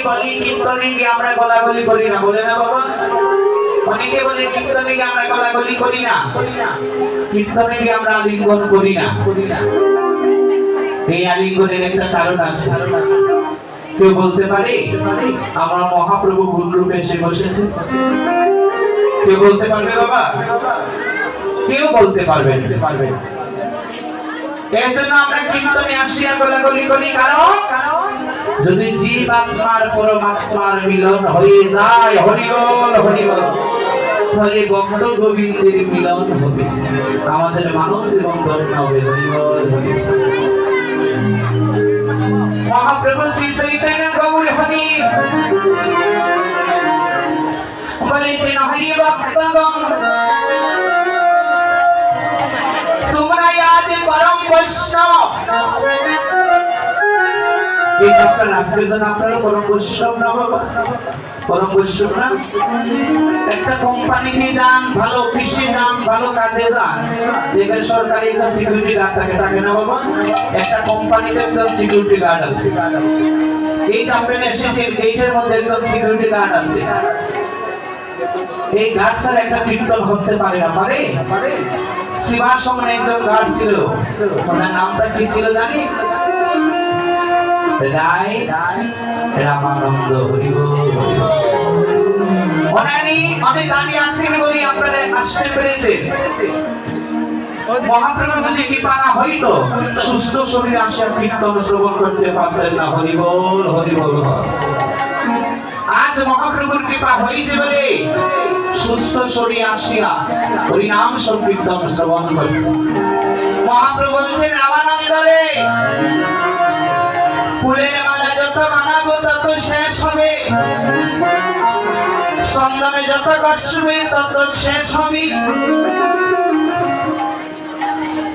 বলি কীর্তনে গিয়ে আমরা গলাগলি করি না, বলে না বাবা? অনেকে বলে কীর্তনে গিয়ে আমরা গলাগলি করি না, কীর্তনে গিয়ে আমরা আলিঙ্গন করি না। এই আলিঙ্গনের একটা কারণ আছে। কেউ বলতে পারে আমার মহাপ্রভু কোন রূপে এসে বসেছে? কেউ বলতে পারবে বাবা? কেউ বলতে পারবে না। এর জন্য আমরা কীর্তনে আসিয়া গলাগলি করি, কারণ যদি জীব আত্মার পরমাত্মার মিলন হয়ে যায়, হরিবল হরিবল, তাহলে গন্ধ গোবিন্দের মিলন হবে, আমাদের মানুষ এবং ধন্য হবে। হরিবল হরিবল। মহাপ্রভু শ্রী চৈতন্য গৌর হরি বলেছেন, হরি ভক্তগণ তোমরা আজ পরম বৈষ্ণব। এই আপনার আজকের জন্য আপনারা পরম বৈষ্ণব না বাবা? পরম বৈষ্ণব না? একটা কোম্পানিতে যান, ভালো অফিসে যান, ভালো কাজে যান, দেখবেন সরকারি একজন সিকিউরিটি গার্ড থাকে না বাবা? একটা কোম্পানিতে একজন সিকিউরিটি গার্ড আছে। এই যে আপনারা এসেছেন, এইটার মধ্যে একজন সিকিউরিটি গার্ড আছে। এই গার্ড স্যার একটা কীর্তন হতে পারে না? পারে? শিবার সঙ্গে একজন গার্ড ছিল, ওনার নামটা কি ছিল জানি? রায় রামানন্দ। আমি দাঁড়িয়ে আছেন বলে আপনারা আসতে পেরেছেন। মহাপ্রভু যদি কৃপা না হইতো, সুস্থ শরীর আসিয়া কীর্তন শ্রবণ করতে পারতেন না। হরিবল হরিবল। আজ মহাপ্রভুর কৃপা হয়েছে বলে সুস্থ শরীর আসিয়া হরিনাম সংকীর্তন শ্রবণ করছে। মহাপ্রভু বলছেন, রামানন্দ রে, ফুলের মালা যত বানাবো তত শেষ হবে, চন্দনে যত গসবে তত শেষ হবে,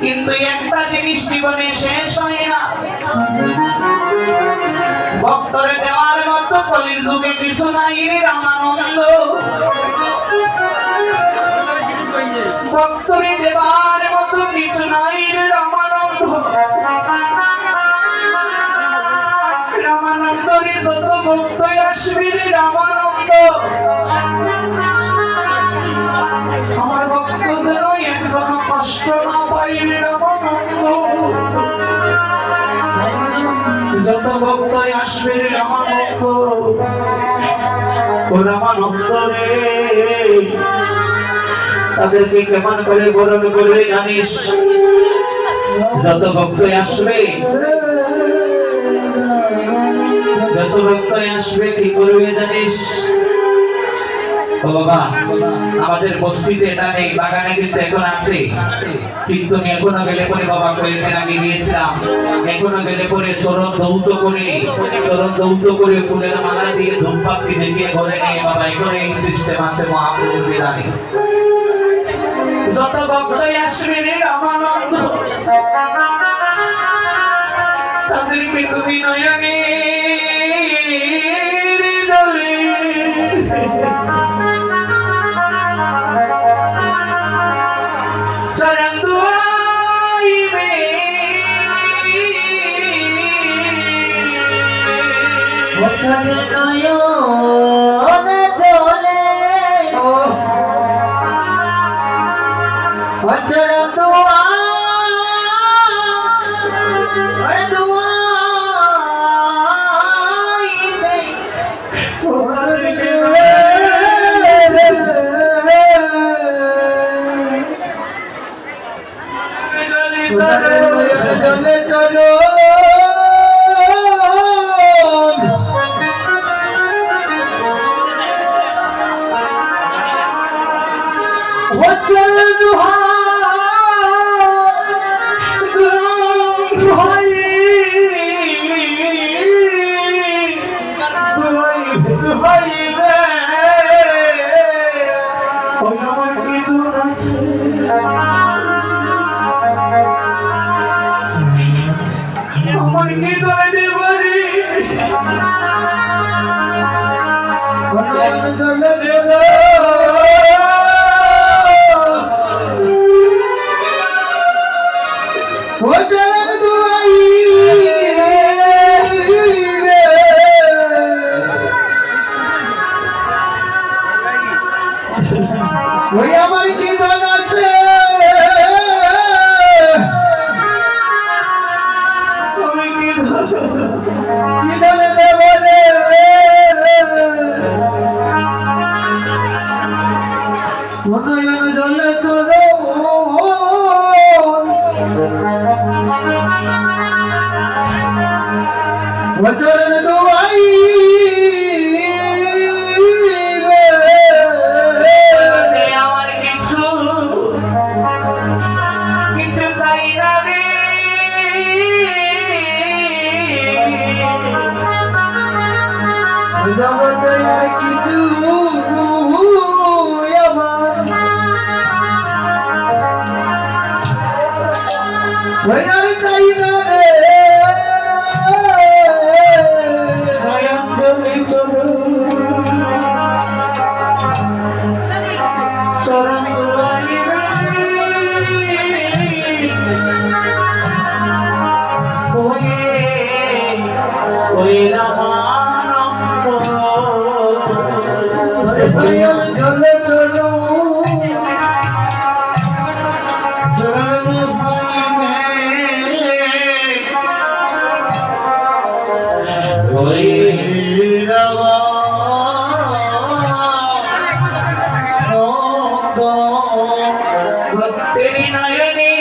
কিন্তু একটা জিনিস জীবনে শেষ হয় না, ভক্তরে দেওয়ার মতো কলির যুগে কিছু নাই রে রামানন্দ। ভক্তরে দেওয়ার মতো কিছু নাই রে রামানন্দ। রামানন্দরে যত ভক্ত আসবে রে রামানন্দ, আমার ভক্ত যেন একজন কষ্ট না পাই রে রামানন্দ। যত ভক্ত আসবে রে রামানন্দ, ও রামানন্দ রে, তাদেরকে কেমন করে বরণ করবে জানিস? যত ভক্ত আসবে, যত ভক্ত আসবে কি করবে জানিস? ও বাবা, আমাদের বস্তিতে এটা নেই, বাগানে কিন্তু এখন আছে। কিন্তু এখনো গেলে পরে বাবা কয়েকদিন আগে গিয়েছিলাম, এখনো গেলে পরে শরণ দৌত করে ফুলের মালা দিয়ে ধূপবাতি দেখিয়ে ঘরে নিয়ে বাবা, এখানে এই সিস্টেম আছে মহাপ্রভুর বিধানে। যত ভক্ত আসবে রে রামানন্দ, তাদেরকে তুমি নয়নে চরণ দুয়াইবে, ওখানে নয়নে জলে, চরণ দুয়াইবে, জলে চলো জগতে আর কিছু আমার চাই না রে চলে চলো तेरी नयनी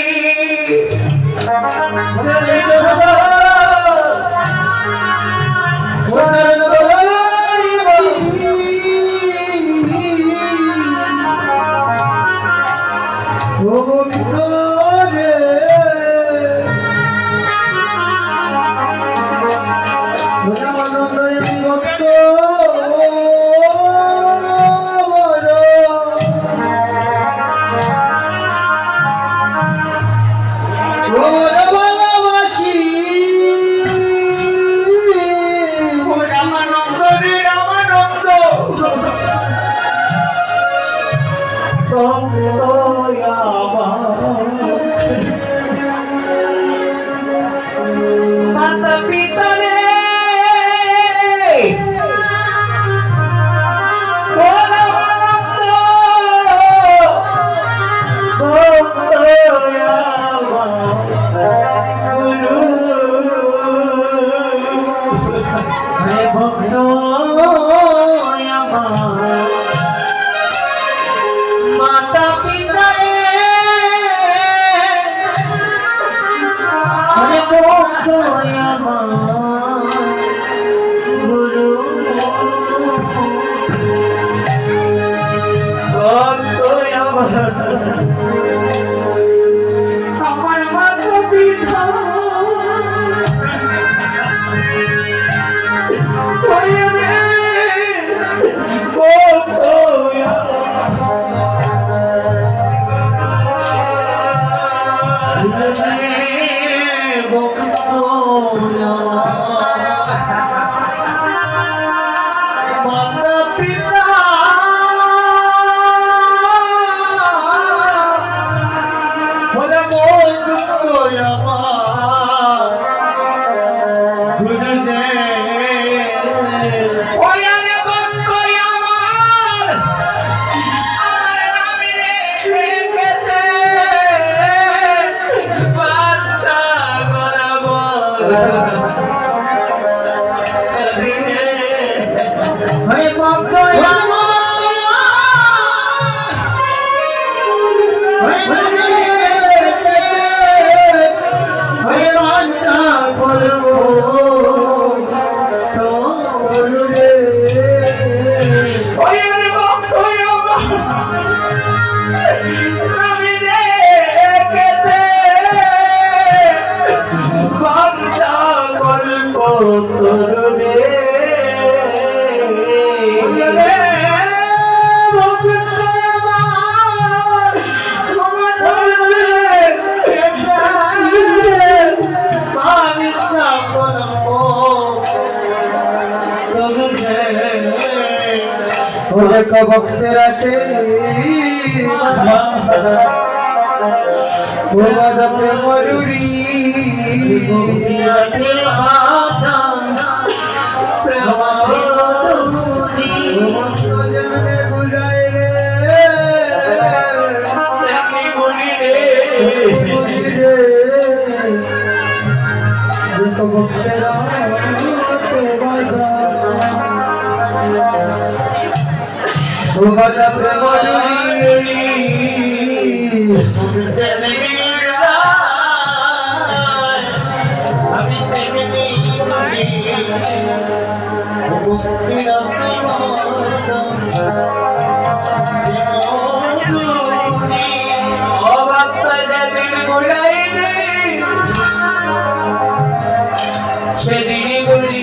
माता पिता रे भक्त माता पिता गुरु আমার মাতা পিতা ভক্তেরা মরুরি ভক্তেরা সেদিনই বলি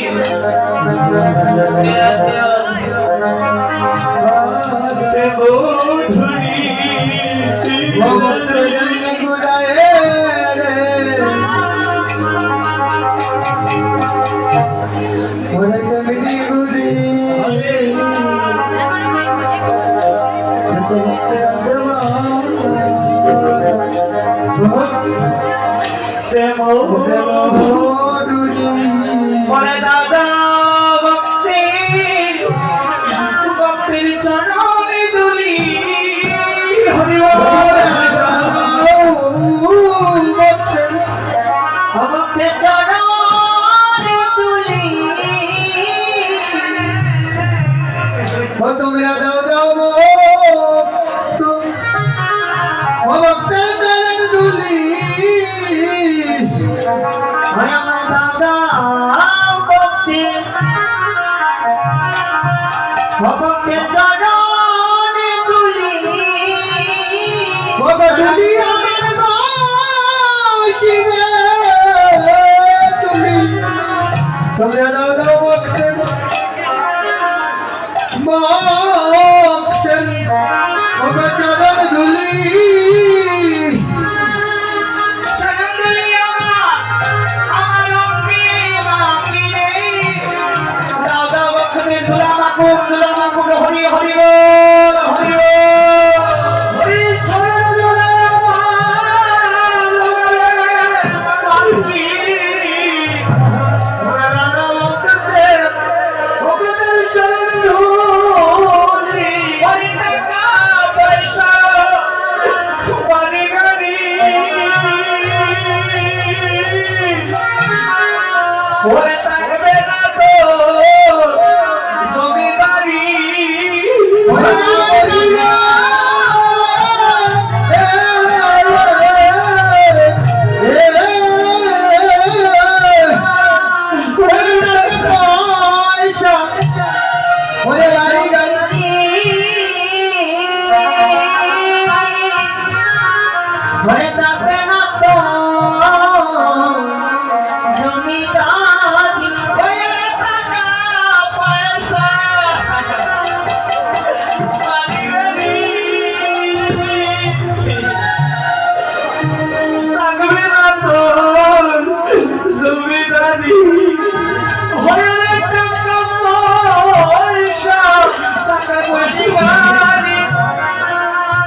ও তোমরা দাও দাও গো ও ভক্তের চরণ ধুলি আমার দাদা ভক্তি ভক্তের চরণে তুলি ও ধুলি আমার বাসিবে তুমি তোমরা দাও দাও ভক্তের ভক্তের ও চরণ ধুলি হরি হরি বল হরি হরি চরণ ধুলি ওরে থাকবে না তো জমিদারি ঘরে থাকবে না তো জমিদারি ওরে টাকা পয়সা বাড়ি গাড়ি থাকবে না তো জমিদারি ওরে টাকা পয়সা টাকা পয়সা বাড়ি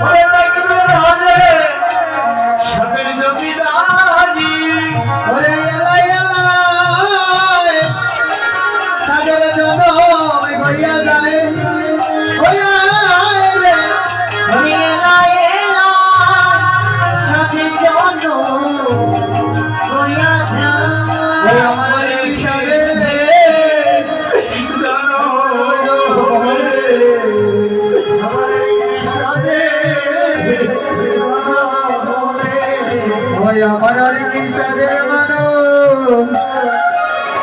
ওরে থাকবে না রে সাথে জমিদারি আমি এলা এলা সাথে জন হইয়া আমার কৃষাদের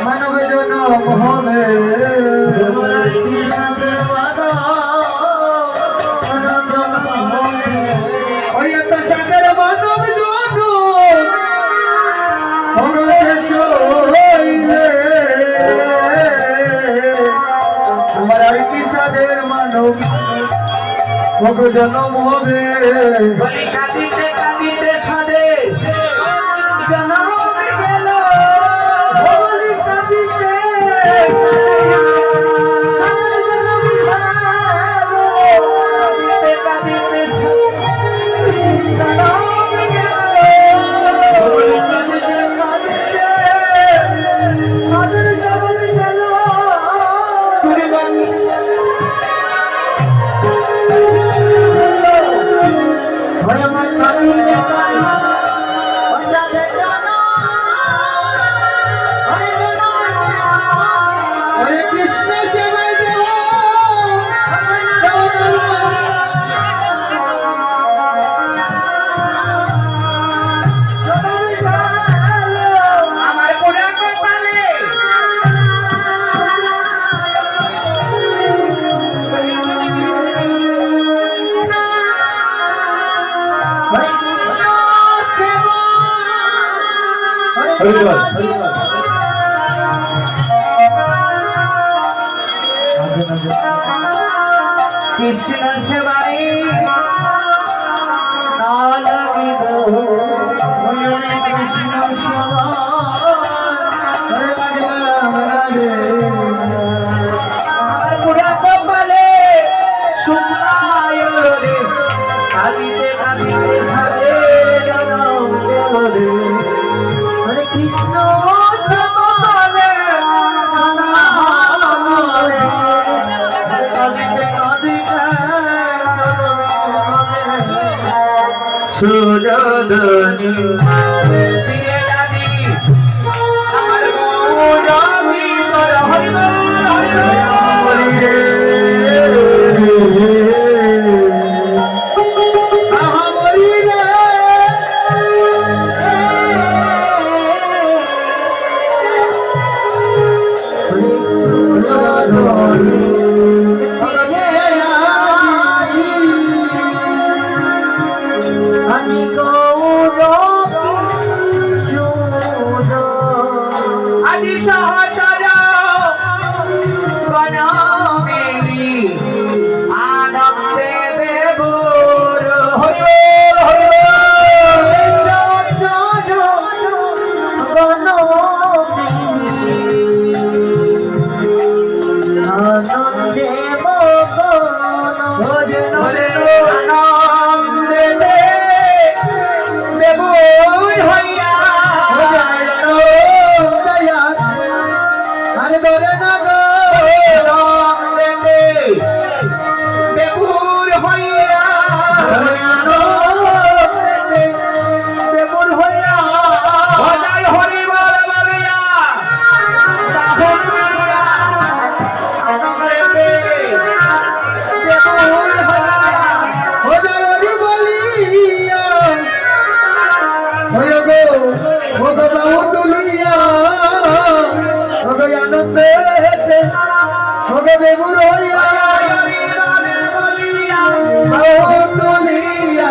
মানব জন মোহনে ওই এত সাগর মানব জন আমার আর কৃষাদের মানব জন্ম হবে বলি কাঁদিতে কাঁদিতে সাদে জনম গেল বলি কাঁদিতে সাদে জনম গেল কাঁদিতে কাঁদিতে জনম গেল বলি কাঁদিতে কাঁদিতে সাদে জনম গেল তুই বানিস আমার কাঁদিতে সাথে জন হরে কৃষ্ণ সেবাই দেব আমার পুরা কপালে হরে কৃষ্ণ সেবা কৃষ্ণ সেবাই না লাগিব হরে কৃষ্ণ সেবা আমার পুরা কপালে শুক্লায় রে কাঁদিতে কাঁদিতে সাথে জনম গেল রে হরে কৃষ্ণ সেবা কাঁদিতে কাঁদিতে সুরদনি ফিরে যাবি আমার গৌরবী সর হরি বল হরি বল। ওদারি বলিয়া ওগো ওগো বাহু তুলিয়া ওগো আনন্দে ওগো বেগুর হইয়া বাহু তুলিয়া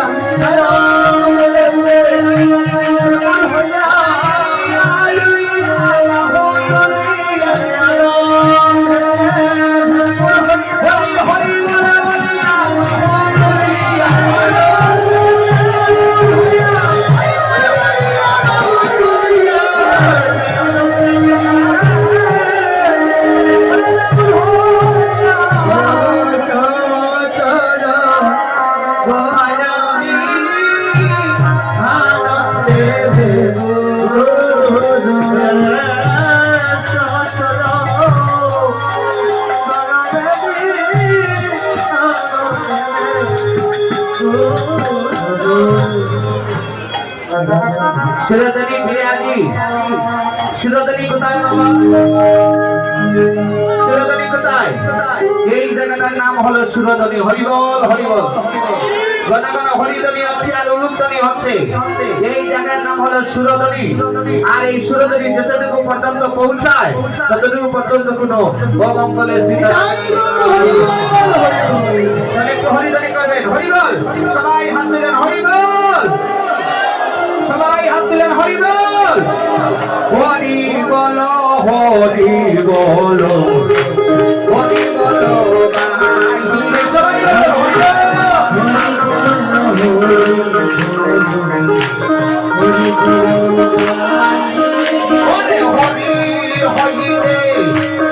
সুরধনী ফিরে আজি সুরধনী কোথায় বাবা সুরধনী কোথায় এই জায়গাটার নাম হলো সুরধনী হরিবল হরিবল ঘন ঘন হরিধ্বনি হচ্ছে আর উলুধ্বনি হচ্ছে এই জায়গার নাম হলো সুরধনী আর এই সুরধনী যতটুকু পর্যন্ত পৌঁছায় ততটুকু পর্যন্ত কোনো অমঙ্গলের চিন্তা তাহলে একটু হরিধ্বনি করবেন হরিবল সবাই হাত দিলেন হরিবল সবাই হাত দিলেন হরি বল হরি বলো হরি বলো হরি বলো সবাই হরি হরি হরি রে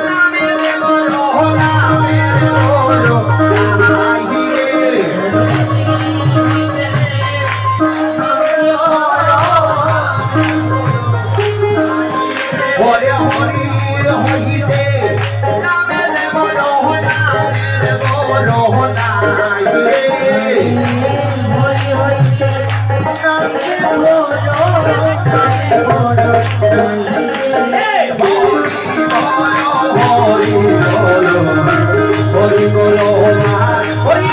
নামে রে বলো নামে রে বলো হরি রে হরে হরি হরিতে নামে রে বলো নামে রে বলো নাইরে হরি হরিতে নামে রে বলো হরি বলো হরি বলো হরি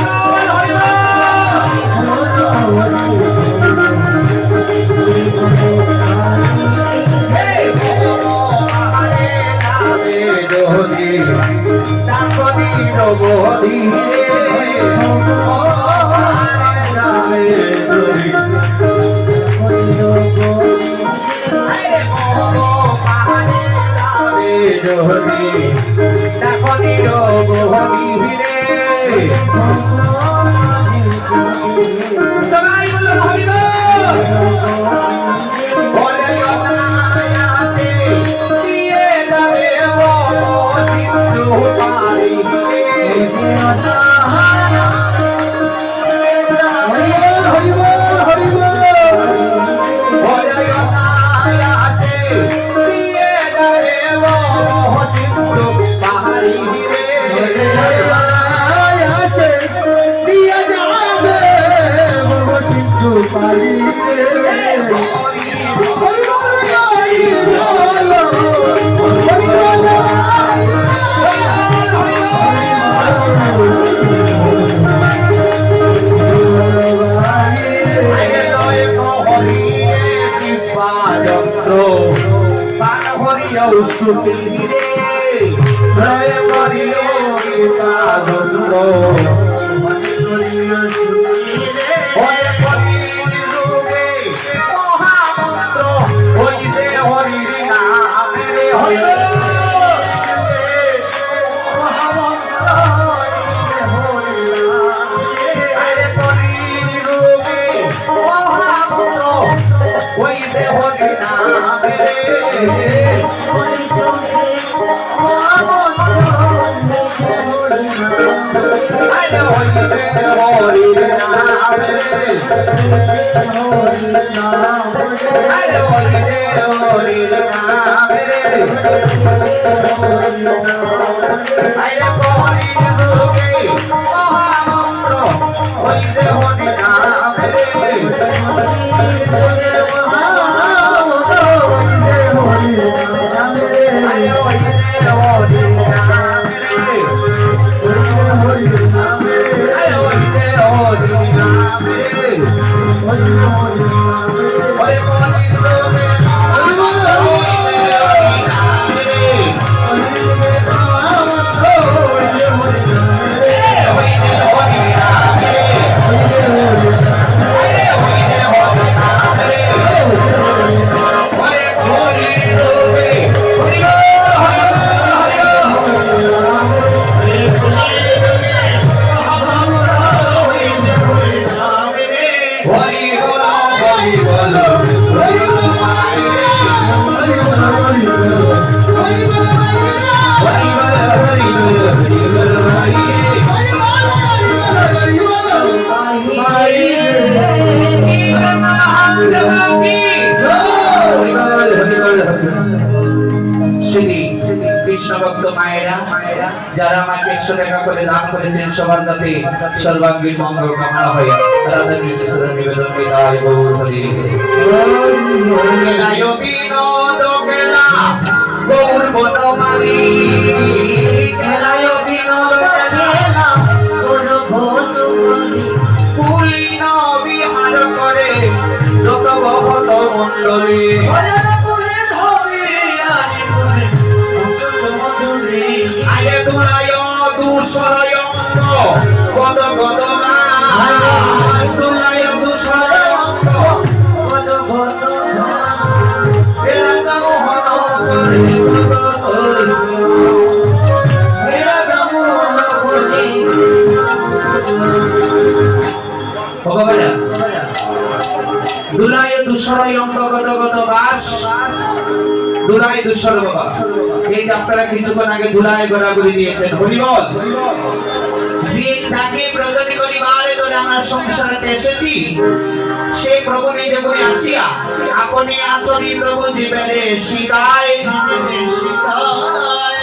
সবাই বলুন হরি বল বলে আসে দিয়ে যাবে সিন্ধু পারি Hare যারা আমাকে 100 টাকা করে দান করেছেন সবার যাতে সর্বাঙ্গীন মঙ্গল কামনা হয় রাধা কৃষ্ণের নিবেদন বিদায় গৌর হরি কেলায় বিনোদ কেলা গৌর বনমালী কেলায় বিনোদ কেলা গৌর বনমালী পুলিন বিহার করে যত ভক্ত মণ্ডলী আয়ে দুরায় দুসরয় গদ গদ মাস দুরায় দুসরয় গদ গদ এরা মোহন করে এরা মোহন করে ভগবান দুরায় দুসরয় গদ গদ বাস দুলাই দুঃসর বাবা এই যে আপনারা কিছুক্ষণ আগে ধুলায় ঘোরাঘুরি দিয়েছেন হরিবল যে যাকে প্রগতি করিবারে ধরে আমরা সংসারে এসেছি সে প্রভু নিজে করে আসিয়া আপনি আচরি প্রভু জীবনে শিখায়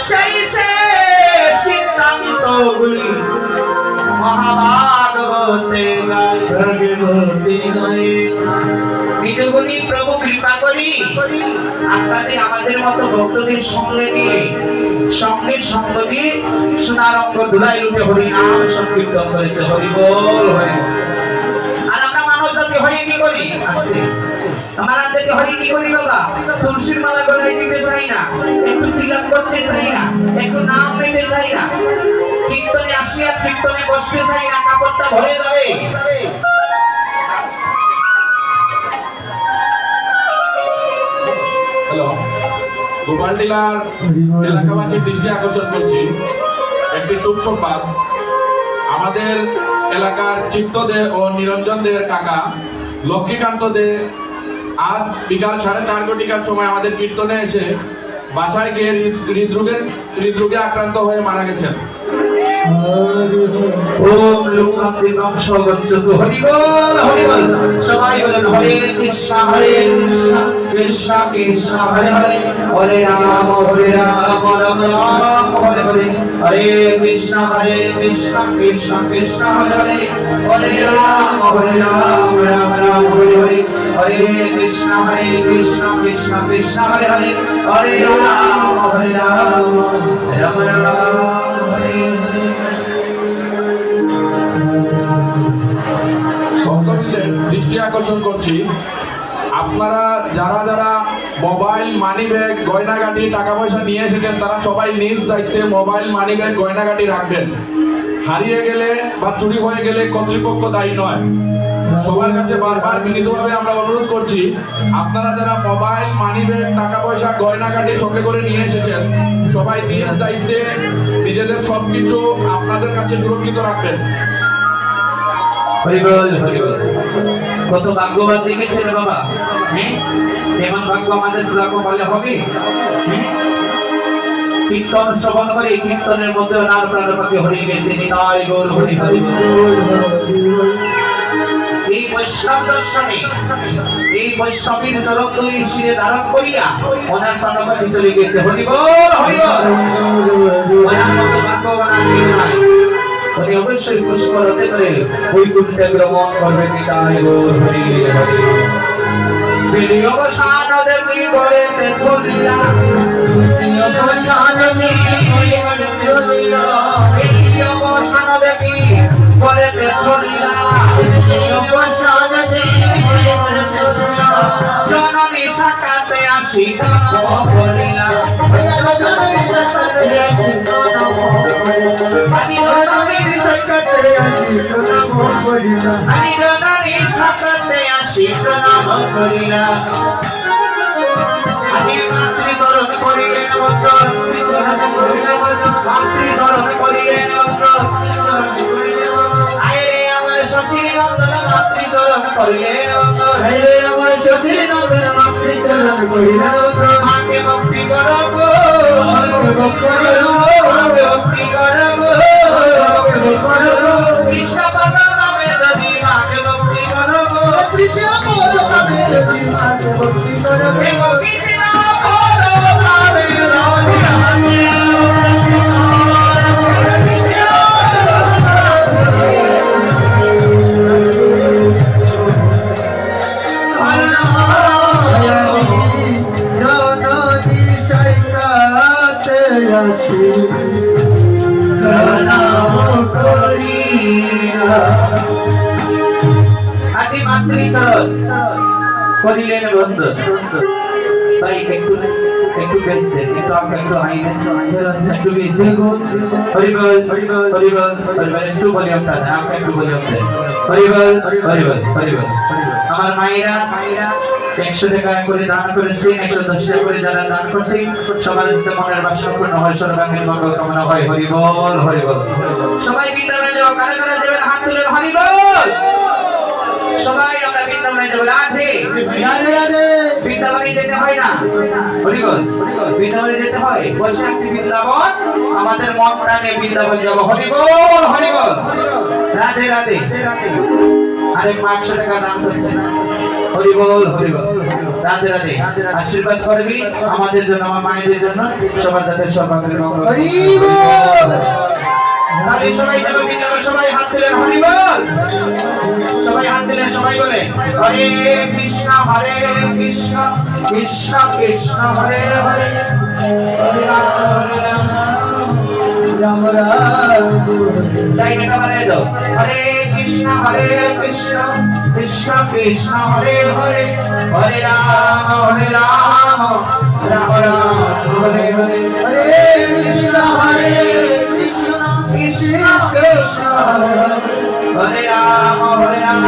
সেই সে সিদ্ধান্ত গুলি মহাভাগবতে গায় ভগবতে গায় বিজয়গুলি প্রভু কৃপা করি আপনাদের আমাদের মতো ভক্তদের সঙ্গে সঙ্গ দিয়ে সোনার অঙ্ক ধুলাই উঠে হরি নাম সংকীর্তন করেছে হরি বল হরি আর আমরা মানব জাতি হরি কি করি আজকে আমরা জাতি হরি কি করি বাবা তুলসীর মালা গলায় দিতে চাই না একটু তিলক করতে চাই না একটু নাম নিতে চাই না কীর্তনে আসিয়া কীর্তনে বসতে চাই না কাপড়টা ভরে যাবে হ্যালো গোপাল টিলার এলাকাবাসীর দৃষ্টি আকর্ষণ করছি একটি শুভ সংবাদ আমাদের এলাকার চিত্ত দে ও নিরঞ্জন দের কাকা লক্ষ্মীকান্ত দে আজ বিকাল 4:30 ঘটিকার সময় আমাদের কীর্তনে এসে বাসায় গিয়ে হৃদরোগে আক্রান্ত হয়ে মারা গেছেন। ওম লোকনাথের নাম সর্বচ্যত হরি বল সবাই বলেন হরে কৃষ্ণ কৃষ্ণ কৃষ্ণ হরে হরে হরে রাম রাম রাম হরে হরে হরে কৃষ্ণ কৃষ্ণ কৃষ্ণ হরে হরে হরে রাম রাম রাম হরে হরে হরে কৃষ্ণ কৃষ্ণ কৃষ্ণ হরে হরে হরে রাম রাম রাম হরে সপ্তমীদের দৃষ্টি আকর্ষণ করছি আপনারা যারা যারা মোবাইল মানি ব্যাগ গয়নাগাটি টাকা পয়সা নিয়ে এসেছেন তারা সবাই নিজ দায়িত্বে মোবাইল মানি ব্যাগ গয়নাগাটি রাখবেন। হারিয়ে গেলে বা চুরি হয়ে গেলে কর্তৃপক্ষ দায়ী নয়। সবার কাছে বারবার বিনীতভাবে আমরা অনুরোধ করছি আপনারা যারা মোবাইল মানি ব্যাগ টাকা পয়সা গয়নাগাটি সঙ্গে করে নিয়ে এসেছেন সবাই নিজ দায়িত্বে নিজেদের সবকিছু আপনাদের কাছে সুরক্ষিত রাখবেন। হরিবল কত ভাগ্যবান দেখেছেন বাবা এমন ভাগ্য আমাদের কপালে হবে কীর্তন শ্রবণ করে কীর্তনের মধ্যে নার প্রাণ পাখি হরি গেছে নিতাই গৌর হরি হরি এই বৈষ্ণব দর্শনে এই বৈষ্ণবীর চরণতলী শিরে ধারণ করিয়া ওনার প্রাণ পাখি চলে গেছে হরিবল ওনার মতো ভাগ্যবান আর কেউ নাই। উনি অবশ্যই পুষ্করতে করে বৈকুণ্ঠে ভ্রমণ করবে নিতাই গৌর হরি হরি বেলি অবসান দেখি ঘরেতে চলিলা অবসান দেখি ঘরেতে চলিলা জননী সাকাতে আসি বলিলা আমি মাতৃচরণ করিলে আমার সচির নন্দন মাতৃচরণ করিলে আমার সচির নন্দন মাতৃচরণ করিলে মাকে ভক্তি করব ভক্তি করব কৃষ্ণ পদ নামে যদি মাকে ভক্তি করব কৃষ্ণ পদ নামে যদি মাকে ভক্তি করব কৃষ্ণ পদ নামে করিলেন বন্ধ তাই একটু একটু বেশ দেন একটু আপনি একটু হাই দেন একটু বেশ দেন হরিবল হরিবল হরিবল হরিবল একটু ভলিউমটা দেন আপনি একটু ভলিউম দেন হরিবল হরিবল হরিবল আমার মায়েরা 100 টাকা করে দান করেছেন 110 টাকা করে যারা দান করছেন সবার যাতে মনের বাসনা পূর্ণ হয় সর্বাঙ্গীন মঙ্গল কামনা হয় হরিবল হরিবল সবাই বৃন্দাবনে যাও কারা কারা যাবেন হাত তুলে হরিবল সবাই আমরা বৃন্দাবনে যাব রাধে রাধে রাধে বৃন্দাবনে যেতে হয় না হরিবল বৃন্দাবনে যেতে হয় বসে আছি বৃন্দাবন আমাদের মন প্রাণে বৃন্দাবন যাব হরিবল হরিবল রাধে রাধে আরেক 500 টাকা দান করছেন হরিবল হরিবল রাধে রাধে আশীর্বাদ করবি আমাদের জন্য আমার মায়েদের জন্য সবার যাতে সর্বাঙ্গীন মঙ্গল হরিবল তাহলে সবাই যাব বৃন্দাবন সবাই হাত তুলেন হরিবল সবাই হাত দিলেন সবাই বলে হরে কৃষ্ণ কৃষ্ণ কৃষ্ণ হরে হরে হরে রাম রাম রাম তাই না বলে দাও হরে কৃষ্ণ কৃষ্ণ কৃষ্ণ হরে হরে হরে রাম রাম রাম হরে হরে হরে কৃষ্ণ কৃষ্ণ কৃষ্ণ হরে রাম রাম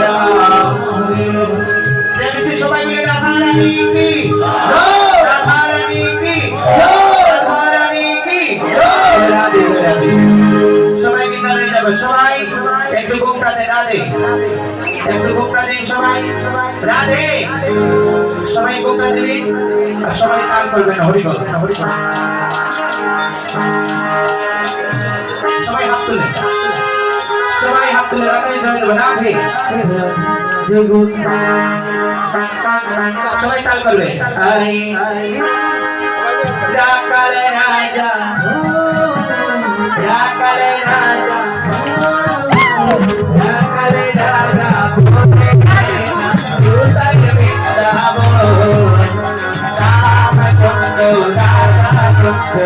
রাম হরে হরে সবাই মিলে রাধা রানী কি রাধা রানী কি রাধা রানী কি রাধে রাধে সবাই মিলে যাবে সবাই একটু গোপটা দে রাধে একটু গোপটা দিন সবাই রাধে সবাই গোপটা দিবি আর সবাই তাল করবেন হরিবল হরিবল সবাই হাত তুলে রাধে জয় দেব রাধে জয় গুরু সবাই তাল করবে আই রাকালে রাজা রাকালে রাজা রাকালে রাজা বলে না দুতাই বিদাবো রাম কন্দ রাজা কন্দ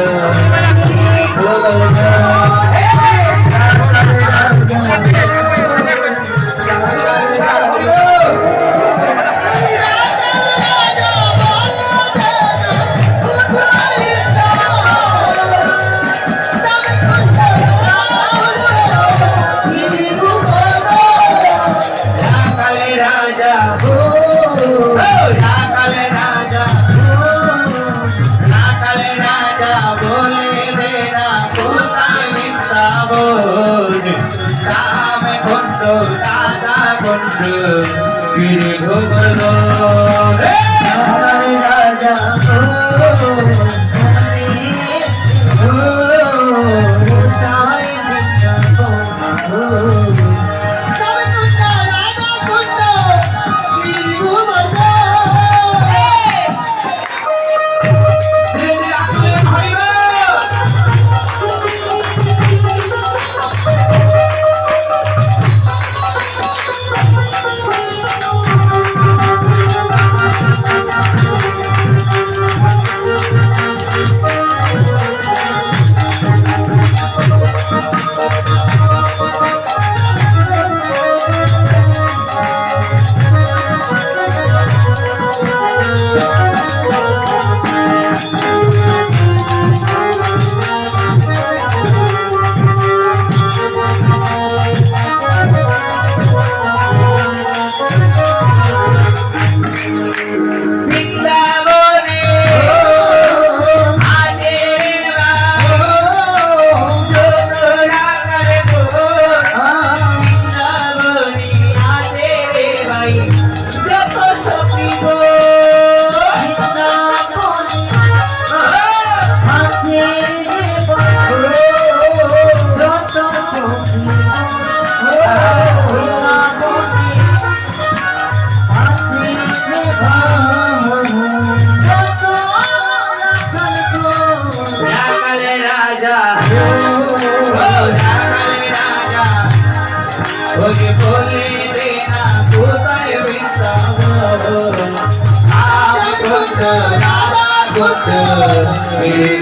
Radha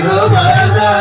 Govinda,